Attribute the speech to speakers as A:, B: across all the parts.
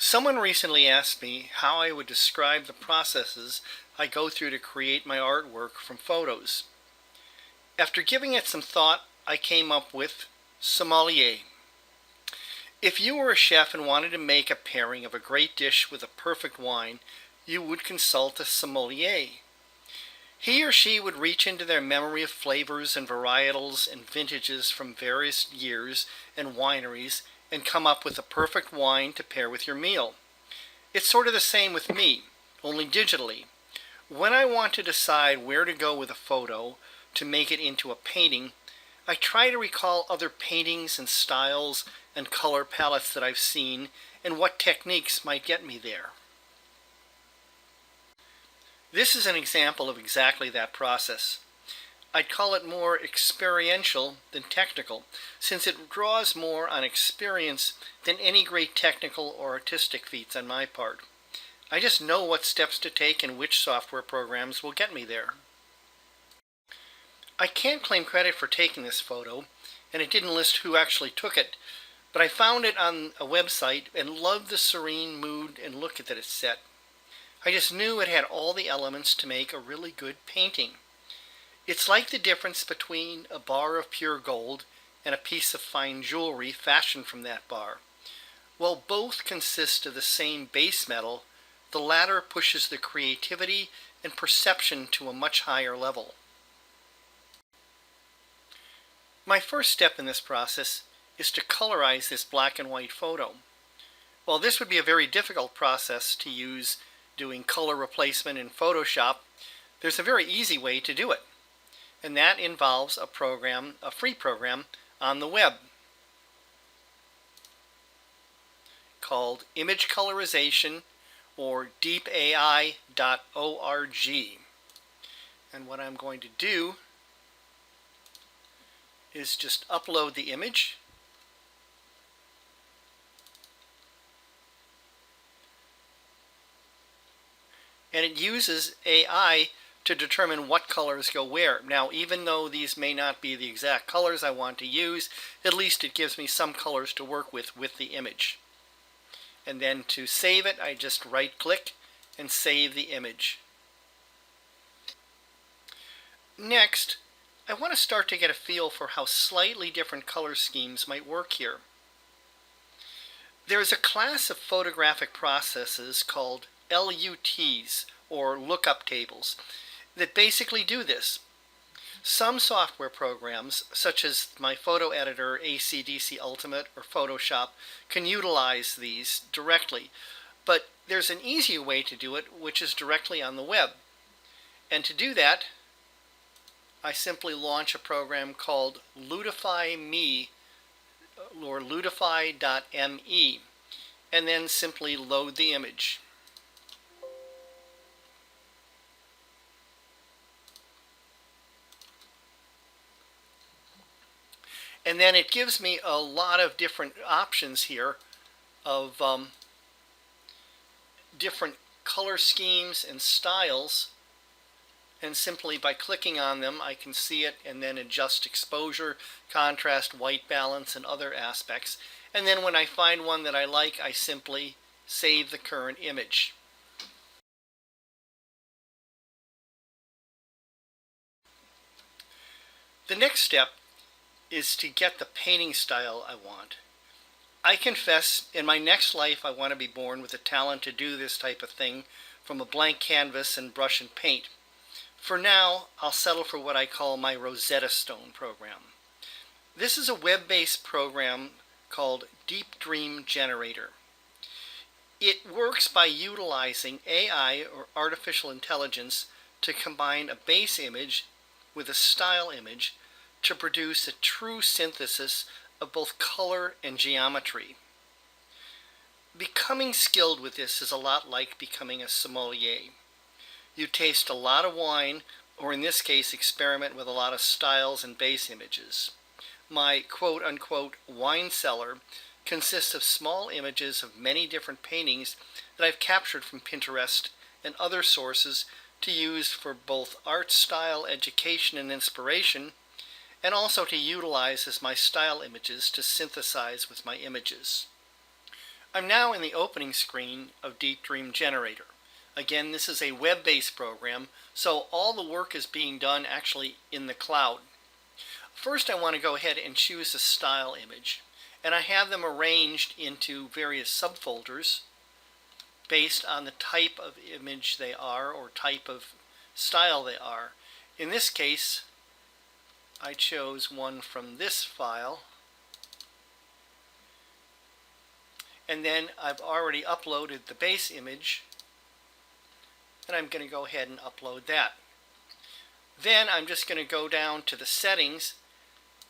A: Someone recently asked me how I would describe the processes I go through to create my artwork from photos. After giving it some thought, I came up with sommelier. If you were a chef and wanted to make a pairing of a great dish with a perfect wine, you would consult a sommelier. He or she would reach into their memory of flavors and varietals and vintages from various years and wineries and come up with a perfect wine to pair with your meal. It's sort of the same with me, only digitally. When I want to decide where to go with a photo to make it into a painting, I try to recall other paintings and styles and color palettes that I've seen and what techniques might get me there. This is an example of exactly that process. I'd call it more experiential than technical, since it draws more on experience than any great technical or artistic feats on my part. I just know what steps to take and which software programs will get me there. I can't claim credit for taking this photo, and it didn't list who actually took it, but I found it on a website and loved the serene mood and look that it set. I just knew it had all the elements to make a really good painting. It's like the difference between a bar of pure gold and a piece of fine jewelry fashioned from that bar. While both consist of the same base metal, the latter pushes the creativity and perception to a much higher level. My first step in this process is to colorize this black and white photo. While this would be a very difficult process to use doing color replacement in Photoshop, there's a very easy way to do it. And that involves a free program on the web called Image Colorization or deepai.org. And what I'm going to do is just upload the image. And it uses AI to determine what colors go where. Now, even though these may not be the exact colors I want to use, at least it gives me some colors to work with the image. And then to save it, I just right-click and save the image. Next, I want to start to get a feel for how slightly different color schemes might work here. There is a class of photographic processes called LUTs, or lookup tables, that basically do this. Some software programs, such as my photo editor AC/DC Ultimate or Photoshop, can utilize these directly, but there's an easier way to do it, which is directly on the web. And to do that, I simply launch a program called Lutify.me or lutify.me, and then simply load the image. And then it gives me a lot of different options here of different color schemes and styles. And simply by clicking on them, I can see it and then adjust exposure, contrast, white balance, and other aspects. And then when I find one that I like, I simply save the current image. The next step is to get the painting style I want. I confess, in my next life, I want to be born with the talent to do this type of thing from a blank canvas and brush and paint. For now, I'll settle for what I call my Rosetta Stone program. This is a web-based program called Deep Dream Generator. It works by utilizing AI or artificial intelligence to combine a base image with a style image to produce a true synthesis of both color and geometry. Becoming skilled with this is a lot like becoming a sommelier. You taste a lot of wine, or in this case experiment with a lot of styles and base images. My quote-unquote wine cellar consists of small images of many different paintings that I've captured from Pinterest and other sources to use for both art style education and inspiration, and also to utilize as my style images to synthesize with my images. I'm now in the opening screen of Deep Dream Generator. Again, this is a web-based program, so all the work is being done actually in the cloud. First, I want to go ahead and choose a style image, and I have them arranged into various subfolders based on the type of image they are or type of style they are. In this case, I chose one from this file, and then I've already uploaded the base image, and I'm going to go ahead and upload that. Then I'm just going to go down to the settings,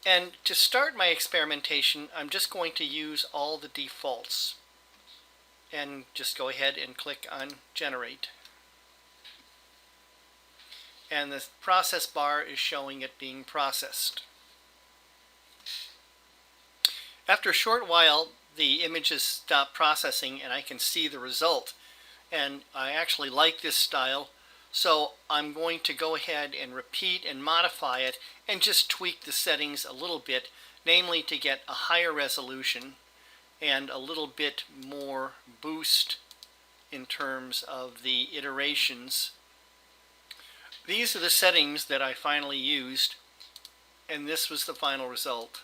A: and to start my experimentation, I'm just going to use all the defaults and just go ahead and click on Generate. And the process bar is showing it being processed. After a short while, the images stop processing and I can see the result. And I actually like this style, so I'm going to go ahead and repeat and modify it and just tweak the settings a little bit, namely to get a higher resolution and a little bit more boost in terms of the iterations. These are the settings that I finally used, and this was the final result.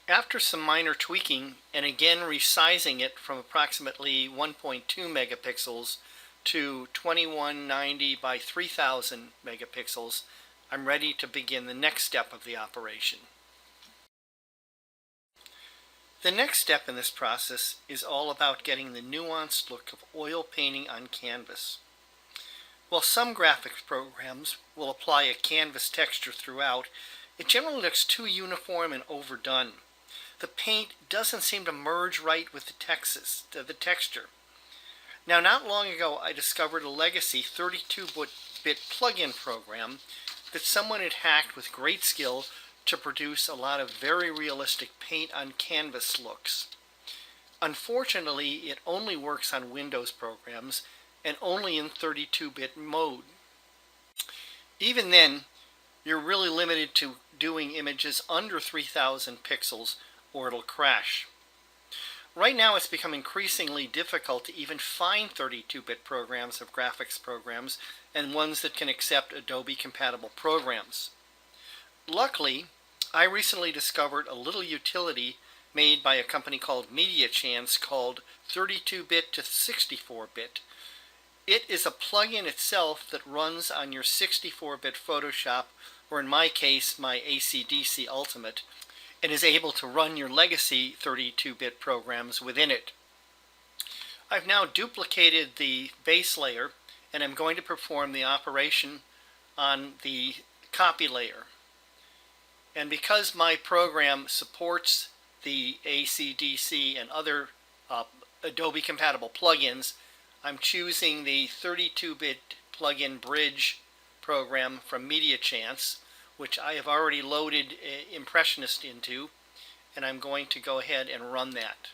A: After some minor tweaking and again resizing it from approximately 1.2 megapixels to 2190 by 3000 megapixels, I'm ready to begin the next step of the operation. The next step in this process is all about getting the nuanced look of oil painting on canvas. While some graphics programs will apply a canvas texture throughout, it generally looks too uniform and overdone. The paint doesn't seem to merge right with the texture. Now, not long ago, I discovered a legacy 32-bit plug-in program that someone had hacked with great skill to produce a lot of very realistic paint on canvas looks. Unfortunately, it only works on Windows programs and only in 32-bit mode. Even then, you're really limited to doing images under 3000 pixels or it'll crash. Right now it's become increasingly difficult to even find 32-bit programs of graphics programs and ones that can accept Adobe compatible programs. Luckily, I recently discovered a little utility made by a company called MediaChance called 32-bit to 64-bit. It is a plugin itself that runs on your 64-bit Photoshop, or in my case, my AC/DC Ultimate, and is able to run your legacy 32-bit programs within it. I've now duplicated the base layer, and I'm going to perform the operation on the copy layer. And because my program supports the AC/DC and other Adobe compatible plugins, I'm choosing the 32-bit plugin bridge program from MediaChance, which I have already loaded Impressionist into, and I'm going to go ahead and run that.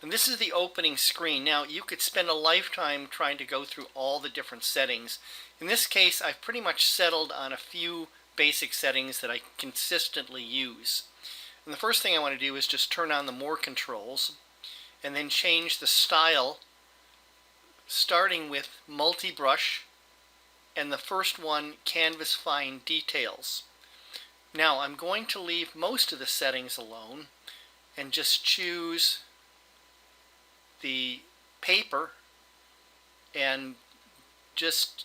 A: And this is the opening screen. Now, you could spend a lifetime trying to go through all the different settings. In this case, I've pretty much settled on a few basic settings that I consistently use. And the first thing I want to do is just turn on the More controls and then change the style, starting with multi-brush, and the first one, Canvas Fine Details. Now I'm going to leave most of the settings alone and just choose the paper and just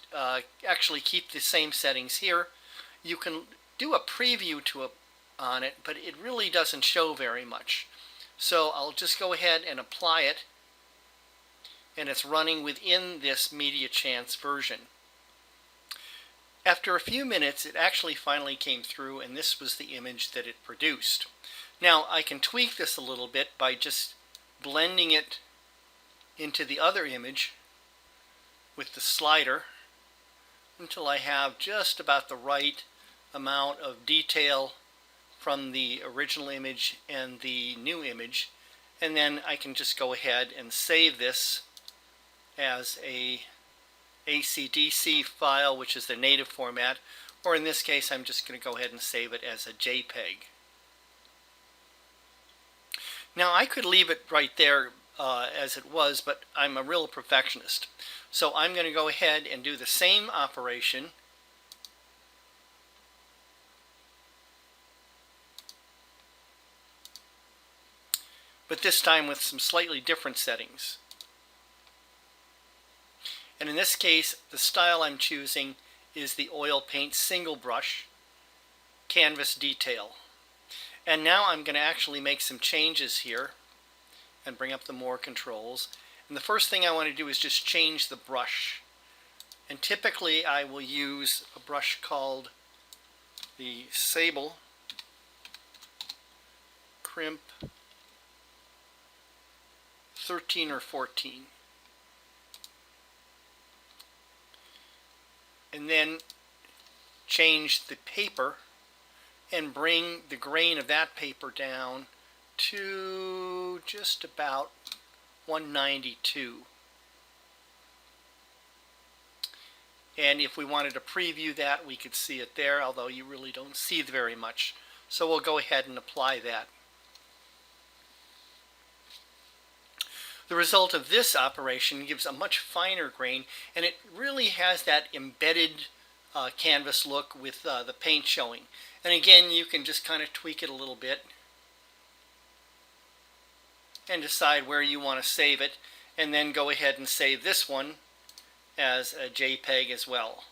A: actually keep the same settings here. You can do a preview on it, but it really doesn't show very much. So I'll just go ahead and apply it, and it's running within this MediaChance version. After a few minutes, it actually finally came through, and this was the image that it produced. Now, I can tweak this a little bit by just blending it into the other image with the slider until I have just about the right amount of detail from the original image and the new image, and then I can just go ahead and save this as a AC/DC file, which is the native format, or in this case I'm just going to go ahead and save it as a JPEG. Now I could leave it right there as it was, but I'm a real perfectionist. So I'm going to go ahead and do the same operation, but this time with some slightly different settings. And in this case, the style I'm choosing is the oil paint single brush canvas detail. And now I'm going to actually make some changes here and bring up the more controls. And the first thing I want to do is just change the brush. And typically I will use a brush called the Sable Crimp 13 or 14. And then change the paper and bring the grain of that paper down to just about 192. And if we wanted to preview that, we could see it there, although you really don't see very much. So we'll go ahead and apply that. The result of this operation gives a much finer grain, and it really has that embedded canvas look with the paint showing. And again, you can just kind of tweak it a little bit and decide where you want to save it, and then go ahead and save this one as a JPEG as well.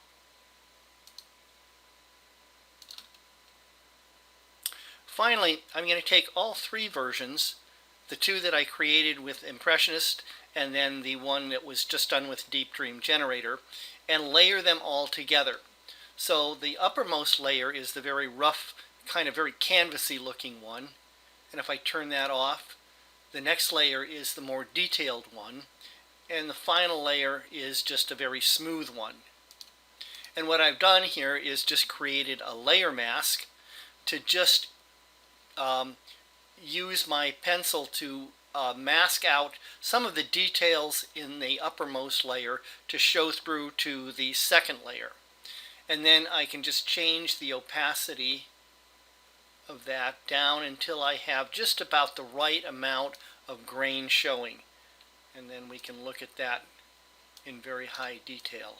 A: Finally, I'm going to take all three versions, the two that I created with Impressionist and then the one that was just done with Deep Dream Generator, and layer them all together. So the uppermost layer is the very rough, kind of very canvassy looking one, and if I turn that off, the next layer is the more detailed one, and the final layer is just a very smooth one. And what I've done here is just created a layer mask to just use my pencil to mask out some of the details in the uppermost layer to show through to the second layer. And then I can just change the opacity of that down until I have just about the right amount of grain showing. And then we can look at that in very high detail.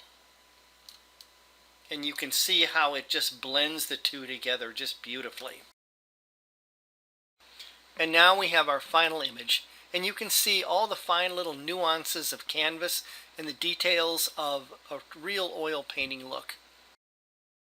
A: And you can see how it just blends the two together just beautifully. And now we have our final image, and you can see all the fine little nuances of canvas and the details of a real oil painting look.